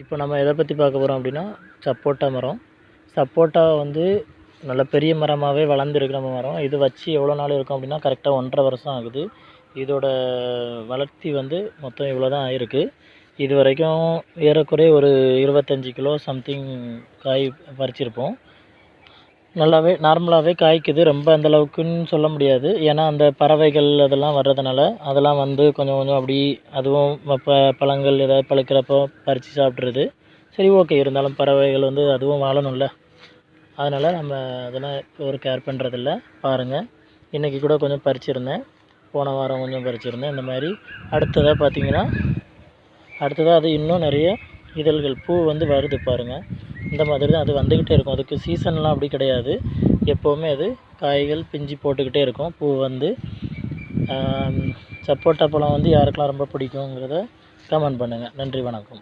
இப்போ நம்ம எதை பற்றி பார்க்க போகிறோம் அப்படின்னா சப்போட்டா மரம். சப்போட்டா வந்து நல்ல பெரிய மரமாகவே வளர்ந்துருக்கு நம்ம மரம். இது வச்சு எவ்வளோ நாள் இருக்கும் அப்படின்னா கரெக்டாக 1.5 வருஷம் ஆகுது. இதோட வளர்ச்சி வந்து மொத்தம் இவ்வளோ தான் ஆயிருக்கு. இது வரைக்கும் ஏறக்குறைய ஒரு 25 கிலோ சம்திங் காய் பறிச்சிருப்போம். நல்லாவே நார்மலாகவே காய்க்குது. ரொம்ப அந்தளவுக்குன்னு சொல்ல முடியாது. ஏன்னா அந்த பறவைகள் அதெல்லாம் வர்றதுனால அதெல்லாம் வந்து கொஞ்சம் கொஞ்சம் அப்படி அதுவும் பழங்கள் ஏதாவது பழுக்கிறப்போ பறித்து சாப்பிட்றது. சரி, ஓகே. இருந்தாலும் பறவைகள் வந்து அதுவும் வாழணும்ல. அதனால் நம்ம அதெல்லாம் ஒரு கேர் பண்ணுறதில்ல. பாருங்கள், இன்றைக்கி கூட கொஞ்சம் பறிச்சிருந்தேன். போன வாரம் கொஞ்சம் பறிச்சிருந்தேன். இந்த மாதிரி அடுத்ததாக பார்த்திங்கன்னா அது இன்னும் நிறைய இதழ்கள் பூ வந்து வருது பாருங்கள். இந்த மாதிரி தான் அது வந்துக்கிட்டே இருக்கும். அதுக்கு சீசன்லாம் அப்படி கிடையாது. எப்போவுமே அது காய்கள் பிஞ்சு போட்டுக்கிட்டே இருக்கும். பூ வந்து சப்போட்டா பழம் வந்து யாருக்கெல்லாம் ரொம்ப பிடிக்குங்கிறத கமெண்ட் பண்ணுங்கள். நன்றி, வணக்கம்.